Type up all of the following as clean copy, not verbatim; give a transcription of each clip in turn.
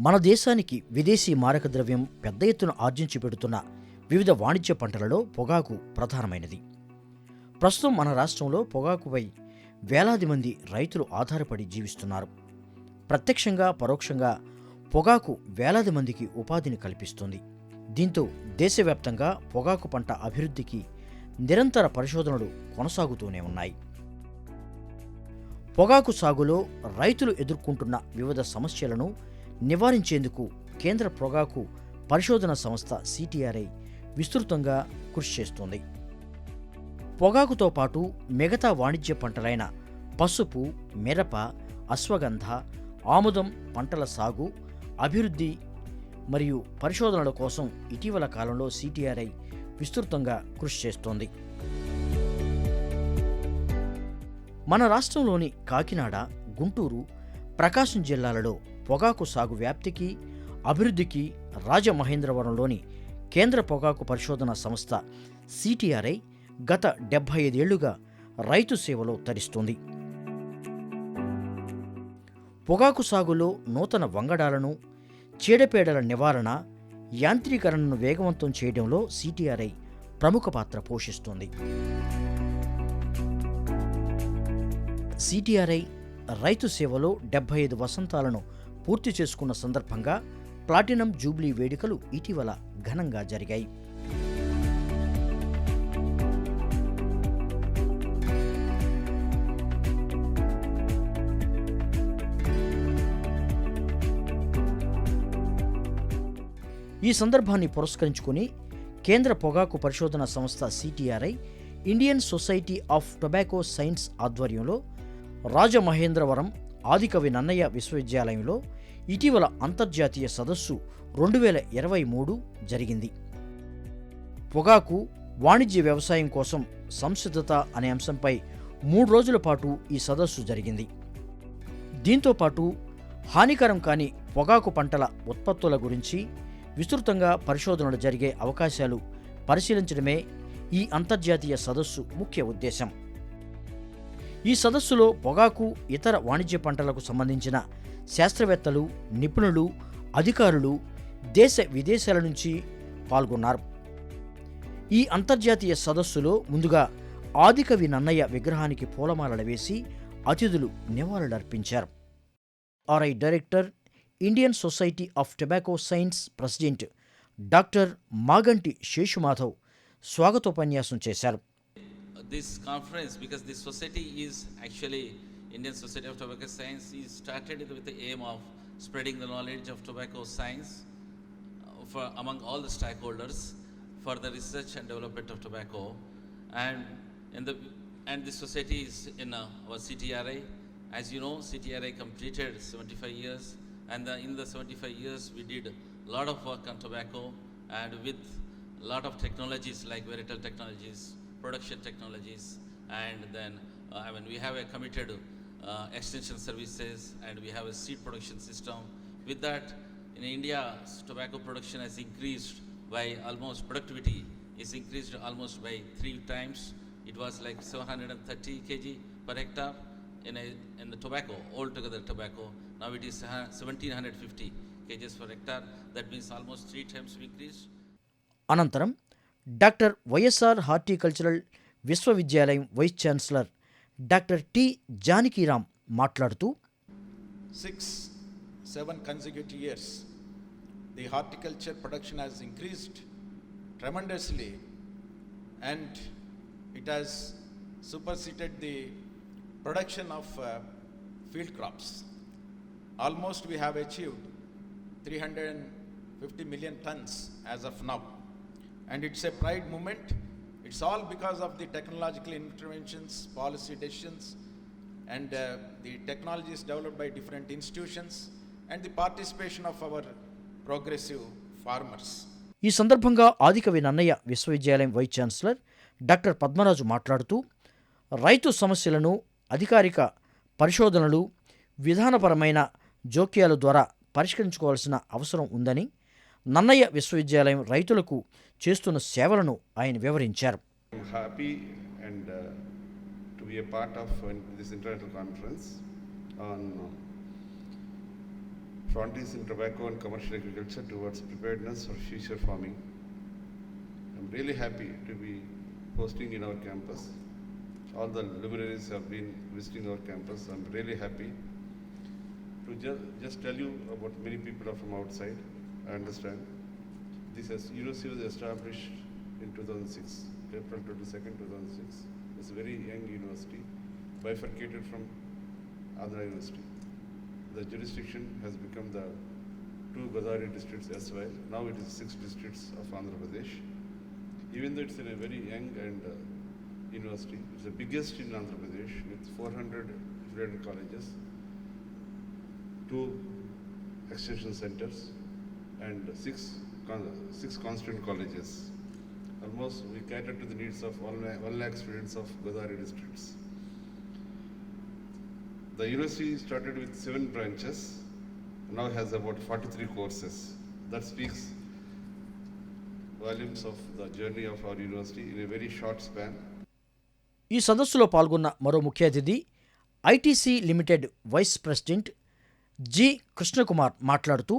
మన దేశానికి విదేశీ మారక ద్రవ్యం పెద్ద ఎత్తున ఆర్జించి పెడుతున్న వివిధ వాణిజ్య పంటలలో పొగాకు ప్రధానమైనది. ప్రస్తుతం మన రాష్ట్రంలో పొగాకుపై వేలాది మంది రైతులు ఆధారపడి జీవిస్తున్నారు. ప్రత్యక్షంగా పరోక్షంగా పొగాకు వేలాది మందికి ఉపాధిని కల్పిస్తుంది. దీంతో దేశవ్యాప్తంగా పొగాకు పంట అభివృద్ధికి నిరంతర పరిశోధనలు కొనసాగుతూనే ఉన్నాయి. పొగాకు సాగులో రైతులు ఎదుర్కొంటున్న వివిధ సమస్యలను నివారించేందుకు కేంద్ర పొగాకు పరిశోధన సంస్థ సిటిఆర్ఐ విస్తృతంగా కృషి చేస్తోంది. పొగాకుతో పాటు మిగతా వాణిజ్య పంటలైన పసుపు, మిరప, అశ్వగంధ, ఆముదం పంటల సాగు, అభివృద్ధి మరియు పరిశోధనల కోసం ఇటీవల కాలంలో సిటిఆర్ఐ విస్తృతంగా కృషి చేస్తోంది. మన రాష్ట్రంలోని కాకినాడ, గుంటూరు, ప్రకాశం జిల్లాలలో పొగాకు సాగు వ్యాప్తికి, అభివృద్ధికి రాజమహేంద్రవరంలోని కేంద్ర పొగాకు పరిశోధన సంస్థ సిటిఆర్ఐ గత 75 ఏళ్లుగా రైతు సేవలో తరిస్తుంది. పొగాకు సాగులో నూతన వంగడాలను, చీడపీడల నివారణ, యాంత్రీకరణను వేగవంతం చేయడంలో సిటిఆర్ఐ ప్రముఖ పాత్ర పోషిస్తుంది. సిటిఆర్ఐ రైతు సేవలో 75 వసంతాలను పూర్తి చేసుకున్న సందర్భంగా ప్లాటినం జూబ్లీ వేడుకలు ఇటీవల ఘనంగా జరిగాయి. ఈ సందర్భాన్ని పురస్కరించుకుని కేంద్ర పొగాకు పరిశోధన సంస్థ CTRI Indian society of tobacco science ఆధ్వర్యంలో రాజమహేంద్రవరం ఆదికవి నన్నయ్య విశ్వవిద్యాలయంలో ఇటీవల అంతర్జాతీయ సదస్సు 2023 జరిగింది. పొగాకు వాణిజ్య వ్యవసాయం కోసం సంసిద్ధత అనే అంశంపై 3 రోజుల పాటు ఈ సదస్సు జరిగింది. దీంతో పాటు హానికరం కాని పొగాకు పంటల ఉత్పత్తుల గురించి విస్తృతంగా పరిశోధనలు జరిగే అవకాశాలు పరిశీలించడమే ఈ అంతర్జాతీయ సదస్సు ముఖ్య ఉద్దేశం. ఈ సదస్సులో పొగాకు, ఇతర వాణిజ్య పంటలకు సంబంధించిన శాస్త్రవేత్తలు, నిపుణులు, అధికారులు దేశ విదేశాల నుంచి పాల్గొన్నారు. ఈ అంతర్జాతీయ సదస్సులో ముందుగా ఆదికవి నన్నయ్య విగ్రహానికి పూలమాలలు వేసి అతిథులు నివాళులర్పించారు. RI director, Indian society of tobacco science president doctor Maganti Seshumadhav స్వాగతోపన్యాసం చేశారు. This conference, because this society is actually Indian Society of Tobacco Science, is started with the aim of spreading the knowledge of tobacco science for among all the stakeholders for the research and development of tobacco, and this society is in our CTRI. As you know, CTRI completed 75 years, and in the 75 years we did a lot of work on tobacco, and with a lot of technologies like Veritel technologies, production technologies, and then we have a committed extension services, and we have a seed production system. With that, in India, tobacco production has increased by almost, productivity is increased almost by 3 times. It was like 730 kg per hectare in the tobacco, altogether tobacco. Now it is 1750 kg per hectare. That means almost 3 times increased. అనంతరం doctor YSR horticultural విశ్వవిద్యాలయం vice chancellor doctor T Janakiram మాట్లాడుతూ 6-7 consecutive years the horticulture production has increased tremendously, and it has superseded the production of field crops. Almost we have achieved 350 million tons as of now, and it's a pride moment. It's all because of the technological interventions, policy decisions, and the technologies developed by different institutions, and the participation of our progressive farmers. ఈ సందర్భంగా ఆదికవి నన్నయ్య విశ్వవిద్యాలయం vice chancellor doctor Padmaraju మాట్లాడుతూ రైతు సమస్యలను అధికారిక పరిశోధనలు, విధానపరమైన జోక్యాల ద్వారా పరిష్కరించుకోవాల్సిన అవసరం ఉందని, నన్నయ్య విశ్వవిద్యాలయం రైతులకు చేస్తున్న సేవలను ఆయన వివరించారు. I'm happy and to be a part of this international conference on frontiers in tobacco and commercial agriculture towards preparedness for future farming. I'm really happy to be hosting in our campus. All the luminaries have been visiting our campus. I'm really happy to just tell you about many people are from outside. I understand. This university was established in 2006, April 22nd, 2006. It's a very young university, bifurcated from Andhra University. The jurisdiction has become the 2 Godavari districts as well. Now it is 6 districts of Andhra Pradesh. Even though it's in a very young and university, it's the biggest in Andhra Pradesh with 400 affiliated colleges, 2 extension centers, and 6 constant colleges. Almost we cater to the needs of 1 lakh students of Godavari districts. The university started with 7 branches, now has about 43 courses. That speaks volumes of the journey of our university in a very short span. ఈ సదస్సులో పాల్గొన్న మరో ముఖ్య అతిథి ITC limited vice president G Krishnakumar మాట్లాడుతూ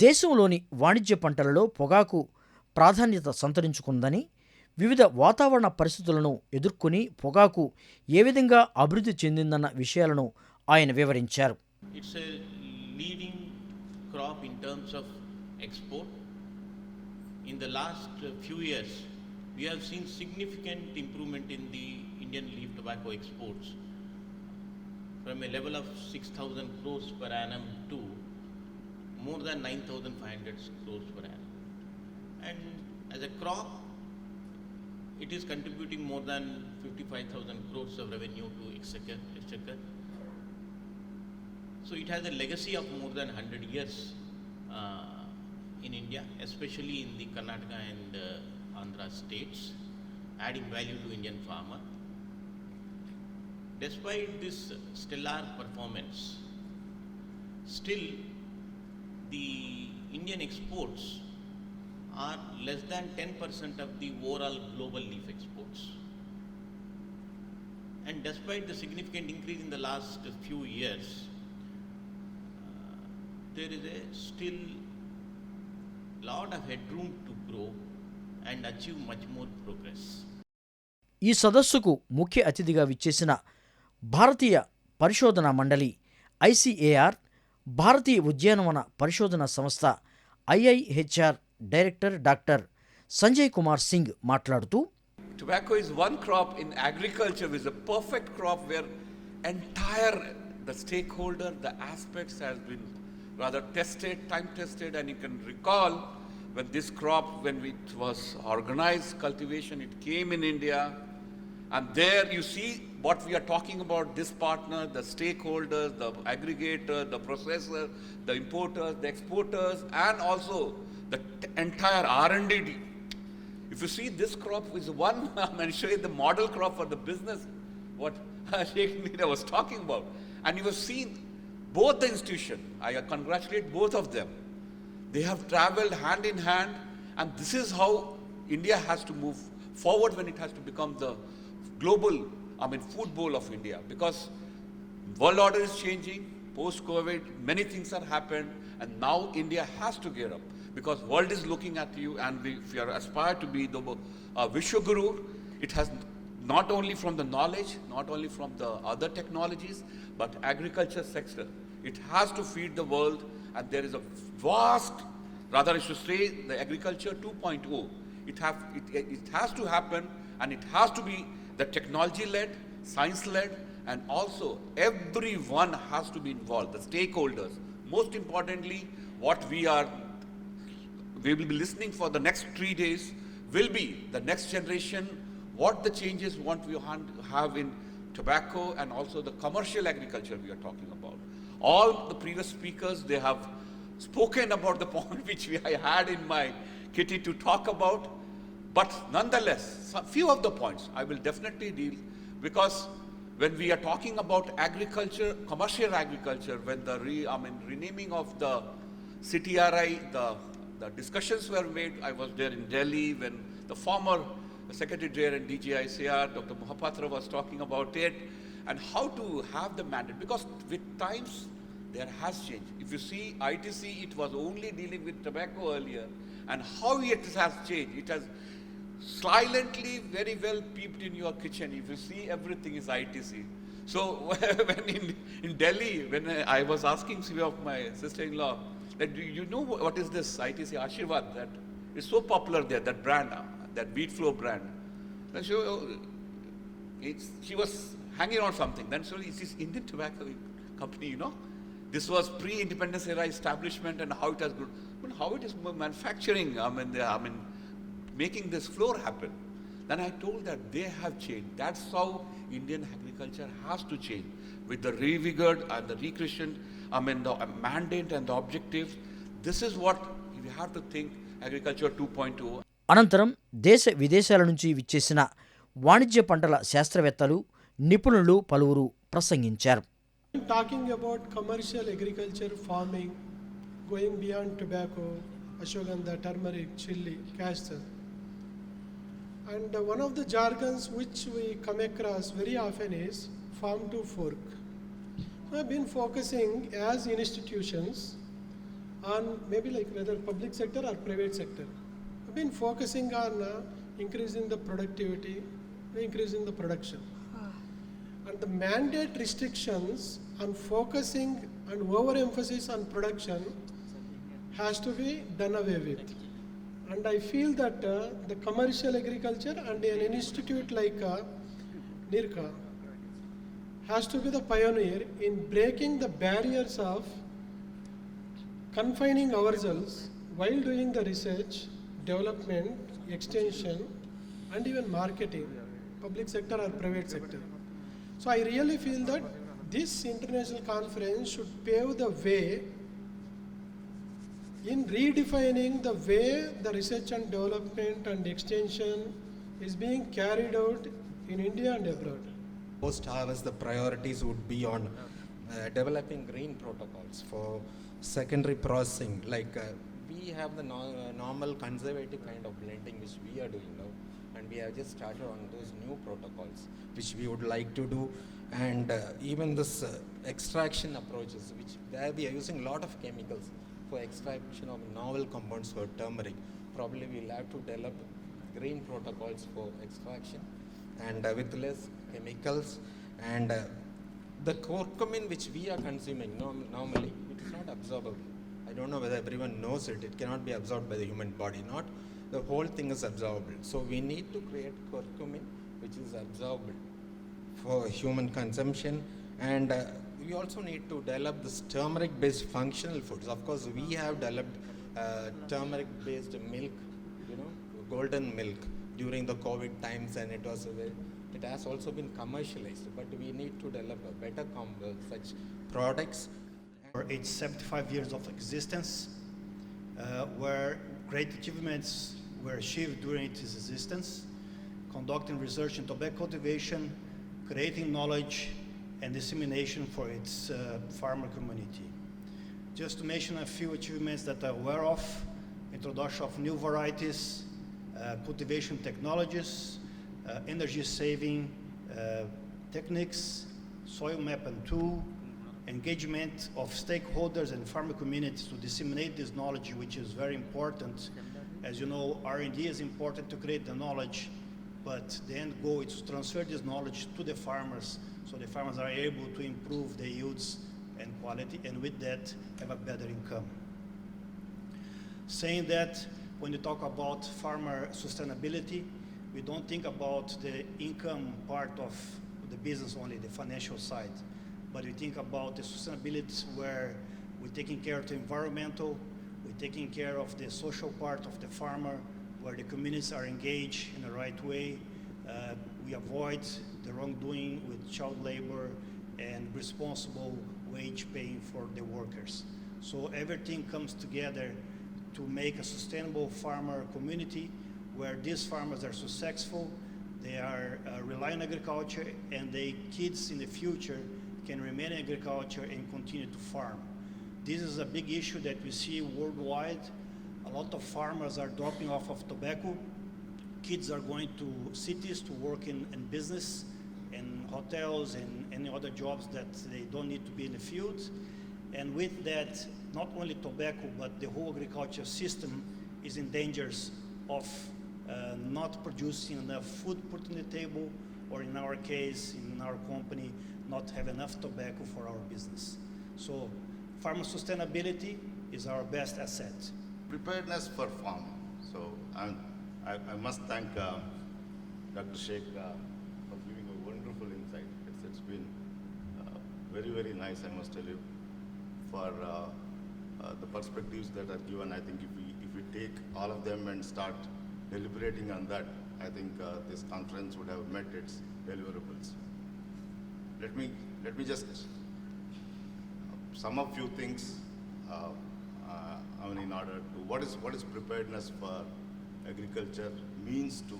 దేశంలోని వాణిజ్య పంటలలో పొగాకు ప్రాధాన్యత సంతరించుకుందని, వివిధ వాతావరణ పరిస్థితులను ఎదుర్కొని పొగాకు ఏ విధంగా అభివృద్ధి చెందిందన్న విషయాలను ఆయన వివరించారు. It's a leading crop in terms of export. In the last few years, we have seen significant improvement in the Indian leaf tobacco exports from a level of 6,000 crores per annum to more than 9,500 crores per annum. And as a crop, it is contributing more than 55,000 crores of revenue to exchequer. So it has a legacy of more than 100 years in India, especially in the Karnataka and Andhra states, adding value to Indian farmer. Despite this stellar performance, still the Indian exports are less than 10% of the overall global leaf exports. And despite the significant increase in the last few years, there is a still lot of headroom to grow and achieve much more progress. ఈ సదస్సుకు ముఖ్య అతిథిగా విచ్చేసిన భారతీయ పరిశోధనా మండలి ICAR, భారతీయ ఉద్యానవన పరిశోధన సంస్థ IIHR director doctor Sanjay Kumar Singh మాట్లాడుతూ, Tobacco is one crop in agriculture which is a perfect crop where the stakeholder, the aspects has been rather tested, time tested, and you can recall when this crop, when it was organized cultivation, it came in India, and there you see what we are talking about, this partner, the stakeholders, the aggregator, the processor, the importers, the exporters, and also the entire R&D. If you see this crop is one, I'm going to show you the model crop for the business, what Sheikh Meera was talking about. And you have seen both the institution, I congratulate both of them. They have traveled hand in hand, and this is how India has to move forward when it has to become the global, food bowl of India. Because world order is changing, post-COVID, many things have happened, and now India has to gear up. Because world is looking at you, and if you are aspired to be the Vishwaguru, it has not only from the knowledge, not only from the other technologies, but agriculture sector. It has to feed the world, and there is a vast, rather I should say, the agriculture 2.0. It has to happen, and it has to be the technology-led, science-led, and also everyone has to be involved, the stakeholders. Most importantly, what we will be listening for the next 3 days will be the next generation, what the changes what we have in tobacco and also the commercial agriculture we are talking about. All the previous speakers, they have spoken about the point which I had in my kitty to talk about, but nonetheless, few of the points I will definitely deal, because when we are talking about agriculture, commercial agriculture, when the renaming of the CTRI, the discussions were made. I was there in Delhi when the former Secretary General and DGICR, Dr. Mohapatra was talking about it, and how to have the mandate. Because with times, there has changed. If you see ITC, it was only dealing with tobacco earlier, and how it has changed. It has silently, very well peeped in your kitchen. If you see, everything is ITC. So when in Delhi, when I was asking few of my sister-in-law, that do you know what is this ITC Ashirwad? That is so popular there, that brand, that wheat flour brand. And she was hanging on something. Then so it is Indian tobacco company, you know. This was pre-independence era establishment, and how it has grown. But how it is manufacturing, making this flour happen. Then I told that they have changed. That's how Indian agriculture has to change. With the revigored and the recreation, the mandate and the objectives. This is what we have to think agriculture 2.0. అనంతరం దేశ విదేశాల నుంచి విచ్చేసిన వాణిజ్య పంటల శాస్త్రవేత్తలు, నిపుణులు పలువురు ప్రసంగించారు. Talking about commercial agriculture farming, going beyond tobacco, ashwagandha, turmeric, chili, castor. And one of the jargons which we come across very often is farm to fork. We have been focusing as institutions on maybe like whether public sector or private sector. We have been focusing on increasing the productivity, increasing the production. And the mandate restrictions on focusing and overemphasis on production has to be done away with. And I feel that the commercial agriculture and an institute like NIRCA has to be the pioneer in breaking the barriers of confining ourselves while doing the research, development, extension, and even marketing, public sector or private sector. So I really feel that this international conference should pave the way in redefining the way the research and development and extension is being carried out in India and abroad. Post-harvest, the priorities would be on developing green protocols for secondary processing. Like we have the normal conservative kind of blending which we are doing now, and we have just started on those new protocols which we would like to do. And even this extraction approaches, which where we are using a lot of chemicals for extraction of novel compounds for turmeric. Probably we'll have to develop green protocols for extraction and with less chemicals. And the curcumin which we are consuming normally, it is not absorbable. I don't know whether everyone knows it. It cannot be absorbed by the human body. Not the whole thing is absorbable. So we need to create curcumin which is absorbable for human consumption. And we also need to develop this turmeric-based functional foods. Of course, we have developed turmeric-based milk, golden milk during the COVID times, and it has also been commercialized. But we need to develop a better such products. It's 75 years of existence, where great achievements were achieved during its existence, conducting research in tobacco cultivation, creating knowledge and dissemination for its farmer community. Just to mention a few achievements that I'm aware of: introduction of new varieties, cultivation technologies, energy saving techniques, soil map and tool, engagement of stakeholders and farmer communities to disseminate this knowledge, which is very important. As you know, R&D is important to create the knowledge, but the end goal is to transfer this knowledge to the farmers, so the farmers are able to improve the yields and quality, and with that have a better income. Saying that, when you talk about farmer sustainability, we don't think about the income part of the business only, the financial side, but we think about the sustainability where we're taking care of the environmental, we're taking care of the social part of the farmer, where the communities are engaged in the right way. We avoid the wrongdoing with child labor and responsible wage paying for the workers. So everything comes together to make a sustainable farmer community where these farmers are successful, they are rely on agriculture, and their kids in the future can remain in agriculture and continue to farm. This is a big issue that we see worldwide. A lot of farmers are dropping off of tobacco. Kids are going to cities to work in business and hotels and any other jobs that they don't need to be in the fields. And with that, not only tobacco, but the whole agriculture system is in dangers of not producing enough food put on the table, or in our case, in our company, not have enough tobacco for our business. So farmer sustainability is our best asset. Preparedness for farming. So I must thank Dr. Sheikh for giving a wonderful insight. It's been very, very nice, I must tell you, for the perspectives that are given. I think if we take all of them and start deliberating on that, I think this conference would have met its deliverables. Let me just sum up few things. In order to what is preparedness for agriculture means to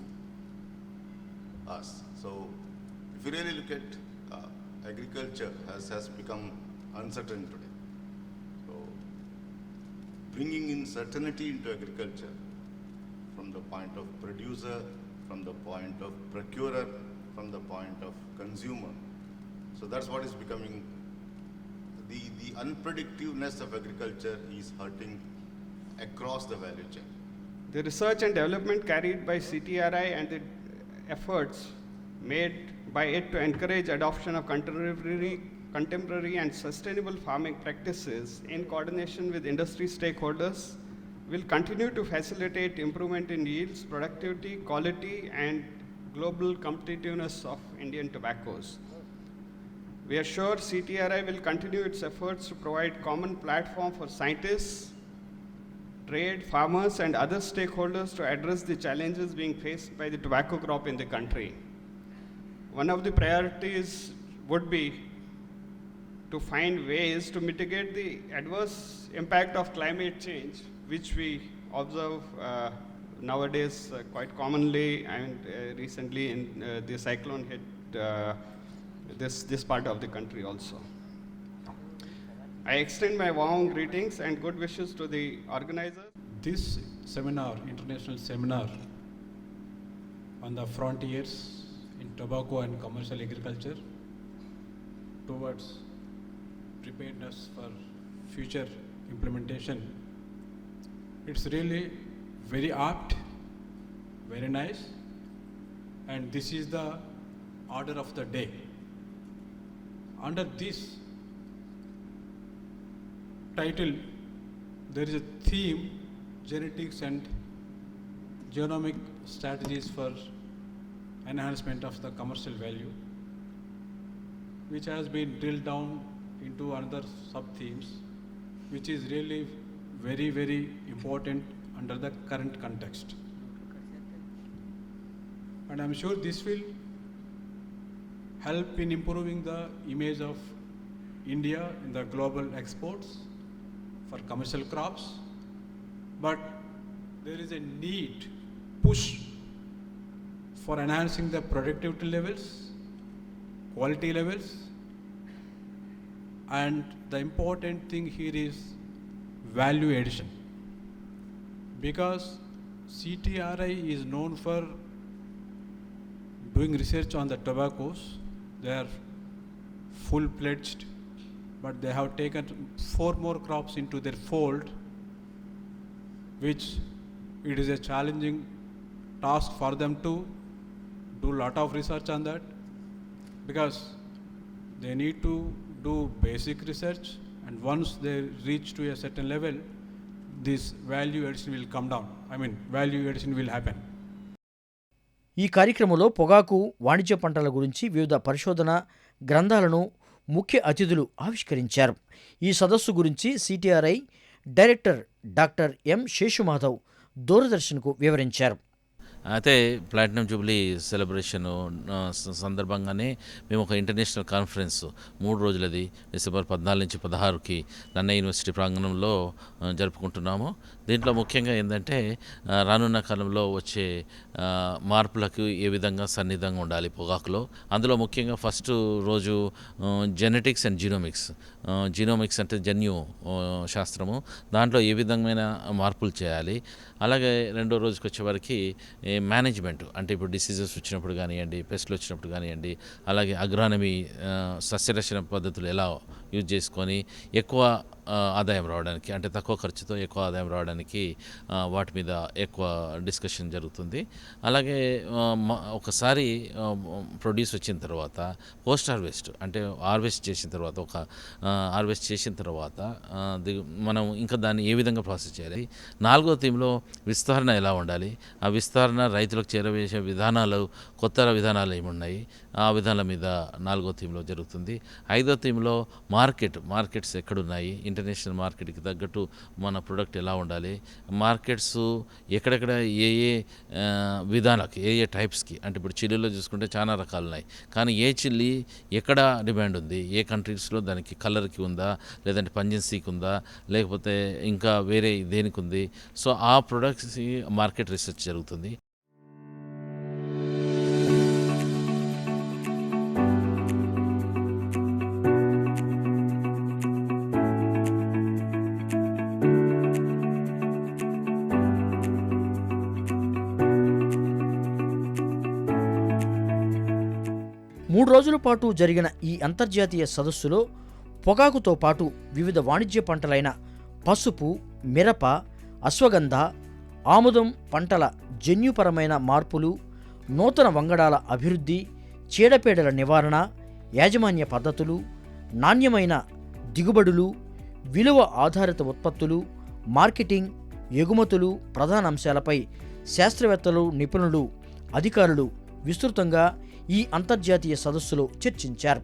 us. So, if you really look at agriculture has become uncertain today. So, bringing in certainty into agriculture from the point of producer, from the point of procurer, from the point of consumer. So that's what is becoming the unpredictiveness of agriculture is hurting across the value chain. The research and development carried by CTRI and the efforts made by it to encourage adoption of contemporary and sustainable farming practices in coordination with industry stakeholders will continue to facilitate improvement in yields, productivity, quality, and global competitiveness of Indian tobaccos. We are sure CTRI will continue its efforts to provide common platform for scientists, trade, farmers, and other stakeholders to address the challenges being faced by the tobacco crop in the country. One of the priorities would be to find ways to mitigate the adverse impact of climate change, which we observe nowadays quite commonly, and recently in the cyclone hit this part of the country also. I extend my warm greetings and good wishes to the organizers. This seminar, international seminar on the frontiers in tobacco and commercial agriculture towards preparedness for future implementation, it's really very apt, very nice, and this is the order of the day. Under this title, there is a theme, genetics and genomic strategies for enhancement of the commercial value, which has been drilled down into another sub-themes, which is really very, very important under the current context. And I'm sure this will help in improving the image of India in the global exports for commercial crops. But there is a need, push for enhancing the productivity levels, quality levels, and the important thing here is value addition. Because CTRI is known for doing research on the tobaccos. They are full-fledged, but they have taken 4 more crops into their fold, which it is a challenging task for them to do a lot of research on that, because they need to do basic research, and once they reach to a certain level, this value addition will come down. Value addition will happen. ఈ కార్యక్రమంలో పొగాకు వాణిజ్య పంటల గురించి వివిధ పరిశోధన గ్రంథాలను ముఖ్య అతిథులు ఆవిష్కరించారు. ఈ సదస్సు గురించి CTRI director doctor M Seshumadhav దూరదర్శన్కు వివరించారు. అయితే ప్లాటినం జూబ్లీ సెలబ్రేషన్ సందర్భంగానే మేము ఒక ఇంటర్నేషనల్ కాన్ఫరెన్స్ 3 రోజులది డిసెంబర్ 14 నుంచి 16కి నన్నయ్య యూనివర్సిటీ ప్రాంగణంలో జరుపుకుంటున్నాము. దీంట్లో ముఖ్యంగా ఏంటంటే రానున్న కాలంలో వచ్చే మార్పులకు ఏ విధంగా సన్నిధంగా ఉండాలి పొగాకులో. అందులో ముఖ్యంగా ఫస్ట్ రోజు జెనెటిక్స్ అండ్ జీనోమిక్స్. జీనోమిక్స్ అంటే జన్యు శాస్త్రము, దాంట్లో ఏ విధమైన మార్పులు చేయాలి. అలాగే రెండో రోజుకి వచ్చేవరకు మేనేజ్మెంట్, అంటే ఇప్పుడు డిసీజెస్ వచ్చినప్పుడు కానివ్వండి, పెస్ట్లు వచ్చినప్పుడు కానివ్వండి, అలాగే అగ్రానమీ సస్యరక్షణ పద్ధతులు ఎలా యూజ్ చేసుకొని ఎక్కువ ఆదాయం రావడానికి, అంటే తక్కువ ఖర్చుతో ఎక్కువ ఆదాయం రావడానికి వాటి మీద ఎక్కువ డిస్కషన్ జరుగుతుంది. అలాగే ఒకసారి ప్రొడ్యూస్ వచ్చిన తర్వాత పోస్ట్ హార్వెస్ట్, అంటే హార్వెస్ట్ చేసిన తర్వాత హార్వెస్ట్ చేసిన తర్వాత మనం ఇంకా దాన్ని ఏ విధంగా ప్రాసెస్ చేయాలి. 4వ థీమ్లో విస్తరణ ఎలా ఉండాలి, ఆ విస్తరణ రైతులకు చేరవేసే విధానాలు, కొత్త విధానాలు ఏమున్నాయి, ఆ విధానాల మీద 4వ థీమ్లో జరుగుతుంది. 5వ థీమ్లో మార్కెట్స్ ఎక్కడున్నాయి, ఇంటర్నేషనల్ మార్కెట్కి తగ్గట్టు మన ప్రొడక్ట్ ఎలా ఉండాలి, మార్కెట్స్ ఎక్కడెక్కడ ఏ విధానాలకి, ఏ టైప్స్కి, అంటే ఇప్పుడు చిల్లీలో చూసుకుంటే చాలా రకాలు ఉన్నాయి, కానీ ఏ చిల్లీ ఎక్కడ డిమాండ్ ఉంది, ఏ కంట్రీస్లో దానికి కలర్కి ఉందా, లేదంటే పంజెన్సీకి ఉందా, లేకపోతే ఇంకా వేరే దేనికి ఉంది. సో ఆ ప్రొడక్ట్స్కి మార్కెట్ రీసెర్చ్ జరుగుతుంది. మూడు రోజుల పాటు జరిగిన ఈ అంతర్జాతీయ సదస్సులో పొగాకుతో పాటు వివిధ వాణిజ్య పంటలైన పసుపు, మిరప, అశ్వగంధ, ఆముదం పంటల జన్యుపరమైన మార్పులు, నూతన వంగడాల అభివృద్ధి, చీడపీడల నివారణ, యాజమాన్య పద్ధతులు, నాణ్యమైన దిగుబడులు, విలువ ఆధారిత ఉత్పత్తులు, మార్కెటింగ్, ఎగుమతులు ప్రధాన అంశాలపై శాస్త్రవేత్తలు, నిపుణులు, అధికారులు విస్తృతంగా ఈ అంతర్జాతీయ సదస్సులో చర్చించారు.